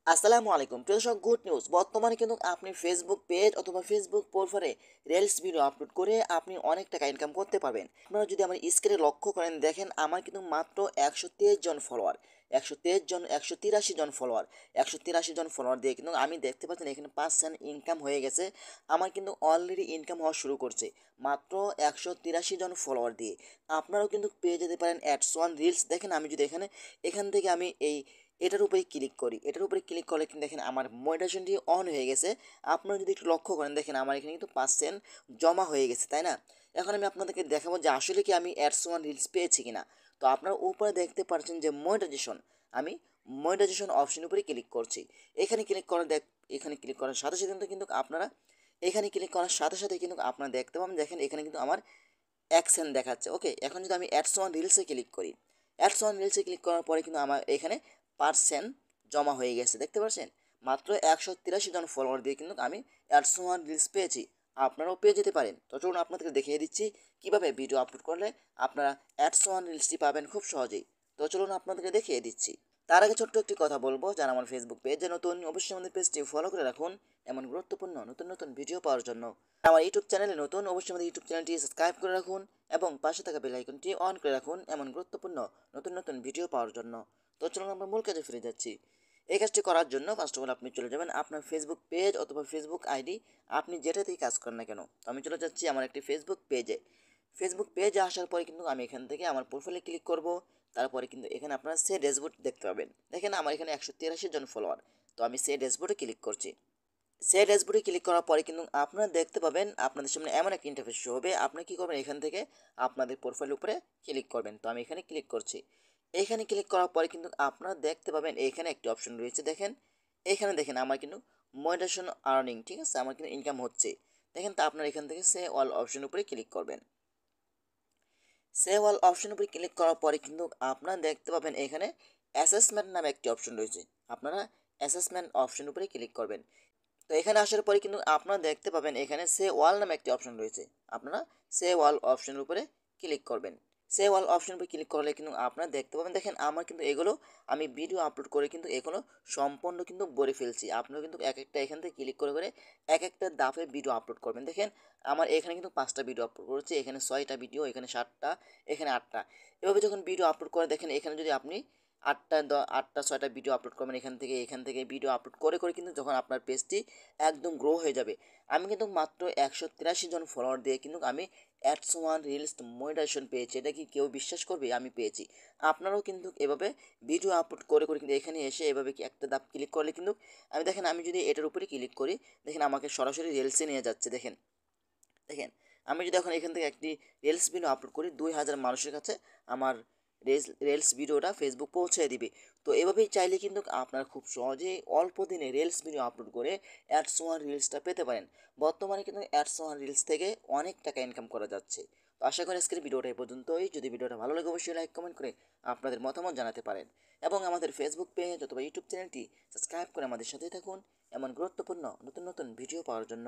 আসসালামু আলাইকুম প্রিয় দর্শক, গুড নিউজ। বর্তমানে কিন্তু আপনি ফেসবুক পেজ অথবা ফেসবুক প্রোফাইলে রিলস ভিডিও আপলোড করে আপনি অনেক টাকা ইনকাম করতে পারবেন। আপনারা যদি আমার স্ক্রিনে লক্ষ্য করেন, দেখেন আমার কিন্তু মাত্র 123 জন ফলোয়ার, 183 জন ফলোয়ার দিয়ে কিন্তু আমি দেখতে পাচ্ছেন এখানে 5 সেন্ট ইনকাম হয়ে গেছে। আমার কিন্তু অলরেডি ইনকাম হওয়া শুরু করছে মাত্র 183 জন ফলোয়ার দিয়ে। আপনারাও কিন্তু পেয়ে যেতে পারেন @1 রিলস। দেখেন আমি যদি এখান থেকে আমি এটার উপরে ক্লিক করি, এটার উপরে ক্লিক করলে কিন্তু দেখেন আমার মনিটাইজেশনটি অন হয়ে গেছে। আপনারা যদি একটু লক্ষ্য করেন, দেখেন আমার এখানে কিন্তু 5 সেন্ট জমা হয়ে গেছে, তাই না? এখন আমি আপনাদেরকে দেখাবো যে আসলে কি আমি @1 রিলস পেয়েছি কিনা। তো আপনারা উপরে দেখতে পাচ্ছেন যে মনিটাইজেশন, আমি মনিটাইজেশন অপশন উপরে ক্লিক করছি। এখানে ক্লিক করার এখানে ক্লিক করার সাথে সাথে কিন্তু আপনারা এখানে ক্লিক করার সাথে সাথে কিন্তু আপনারা দেখতে পাবেন, দেখেন এখানে কিন্তু আমার অ্যাকশন দেখাচ্ছে। ওকে, এখন যদি আমি @1 রিলসে ক্লিক করি, @1 রিলসে ক্লিক করার পরে কিন্তু আমার এখানে পার্সেন্ট জমা হয়ে গেছে, দেখতে পাচ্ছেন? মাত্র 183 জন ফলোয়ার দিয়ে কিন্তু আমি @1 রিলস পেয়েছি। আপনারাও পেয়ে যেতে পারেন। তো চলুন আপনাদেরকে দেখিয়ে দিচ্ছি কিভাবে ভিডিও আপলোড করলে আপনারা @1 রিলসটি পাবেন খুব সহজেই। তো চলুন আপনাদেরকে দেখিয়ে দিচ্ছি। তার আগে ছোট্ট একটি কথা বলবো, যারা আমার ফেসবুক পেজে নতুন, অবশ্যই আমাদের পেজটি ফলো করে রাখুন এমন গুরুত্বপূর্ণ নতুন নতুন ভিডিও পাওয়ার জন্য। আমার ইউটিউব চ্যানেলে নতুন, অবশ্যই আমাদের ইউটিউব চ্যানেলটি সাবস্ক্রাইব করে রাখুন এবং পাশে থাকা বেল আইকনটি অন করে রাখুন এমন গুরুত্বপূর্ণ নতুন নতুন ভিডিও পাওয়ার জন্য। তো চলুন আমরা মূল কাজে ফিরে যাচ্ছি। এই কাজটি করার জন্য ফার্স্ট অফ অল আপনি চলে যাবেন আপনার ফেসবুক পেজ অথবা ফেসবুক আইডি, আপনি যেটাতেই কাজ করেন না কেন। তো আমি চলে যাচ্ছি আমার একটি ফেসবুক পেজে। ফেসবুক পেজে আসার পরে কিন্তু আমি এখান থেকে আমার প্রোফাইলে ক্লিক করব। তারপরে কিন্তু এখানে আপনারা সে ড্যাশবোর্ড দেখতে পাবেন। দেখেন আমার এখানে 183 জন ফলোয়ার। তো আমি সে ড্যাশবোর্ডে ক্লিক করছি। সেই ড্যাশবোর্ডে ক্লিক করার পরে কিন্তু আপনারা দেখতে পাবেন আপনাদের সামনে এমন একটা ইন্টারফেস শো হবে। আপনি কী করবেন, এখান থেকে আপনাদের প্রোফাইল উপরে ক্লিক করবেন। তো আমি এখানে ক্লিক করছি। এখানে ক্লিক করার পরে কিন্তু আপনারা দেখতে পাবেন এখানে একটি অপশন রয়েছে, দেখেন এখানে দেখেন আমার কিন্তু মনিটাইজেশন আর্নিং, ঠিক আছে, আমার কিন্তু ইনকাম হচ্ছে। দেখেন, তো আপনারা এখান থেকে সে অল অপশন উপরে ক্লিক করবেন। সেভ অল অপশন উপরে ক্লিক করার পরে কিন্তু আপনারা দেখতে পাবেন এখানে অ্যাসেসমেন্ট নামে একটি অপশন রয়েছে। আপনারা অ্যাসেসমেন্ট অপশন উপরে ক্লিক করবেন। তো এখানে আসার পরে কিন্তু আপনারা দেখতে পাবেন এখানে সে ওয়াল নামে একটি অপশন রয়েছে। আপনারা সে ওয়াল অপশনের উপরে ক্লিক করবেন। সে ওয়াল অপশনের উপরে ক্লিক করলে কিন্তু আপনারা দেখতে পাবেন, দেখেন আমার কিন্তু এগুলো আমি ভিডিও আপলোড করে কিন্তু এগুলো সম্পূর্ণ কিন্তু ভরে ফেলছি। আপনারা কিন্তু এক একটা এখান থেকে ক্লিক করে করে এক একটা ধাপে ভিডিও আপলোড করবেন। দেখেন আমার এখানে কিন্তু 5টা ভিডিও আপলোড করেছি, এখানে 6টা ভিডিও, এখানে 7টা, এখানে 8টা। এভাবে যখন ভিডিও আপলোড করে, দেখেন এখানে যদি আপনি 8টা 6টা ভিডিও আপলোড করবেন, এখান থেকে ভিডিও আপলোড করে করে কিন্তু যখন আপনার পেজটি একদম গ্রো হয়ে যাবে। আমি কিন্তু মাত্র 183 জন ফলোয়ার দিয়ে কিন্তু আমি @1 রিলস মনিটাইজেশন পেয়েছি। এটা কি কেউ বিশ্বাস করবে? আমি পেয়েছি। আপনারাও কিন্তু এভাবে ভিডিও আপলোড করে করে কিন্তু এখানে এসে এভাবে কি একটা ধাপ ক্লিক করলে কিন্তু দেখেন আমি যদি এটার উপরে ক্লিক করি, দেখেন আমাকে সরাসরি রিলসে নিয়ে যাচ্ছে। দেখেন দেখেন আমি যদি এখন এখান থেকে একটি রিলস ভিডিও আপলোড করি, 2000 মানুষের কাছে আমার রিলস ভিডিওটা ফেসবুক পৌঁছে দিবে। তো এভাবেই চাইলে কিন্তু আপনারা খুব সহজেই অল্প দিনে রিলস ভিডিও আপলোড করে @1 রিলসটা পেতে পারেন। বর্তমানে কিন্তু @1 রিলস থেকে অনেক টাকা ইনকাম করা যাচ্ছে। তো আশা করি আজকের ভিডিওটা এই পর্যন্তই। যদি ভিডিওটা ভালো লাগে অবশ্যই লাইক কমেন্ট করে আপনাদের মতামত জানাতে পারেন এবং আমাদের ফেসবুক পেজ অথবা ইউটিউব চ্যানেলটি সাবস্ক্রাইব করে আমাদের সাথেই থাকুন এমন গুরুত্বপূর্ণ নতুন নতুন ভিডিও পাওয়ার জন্য।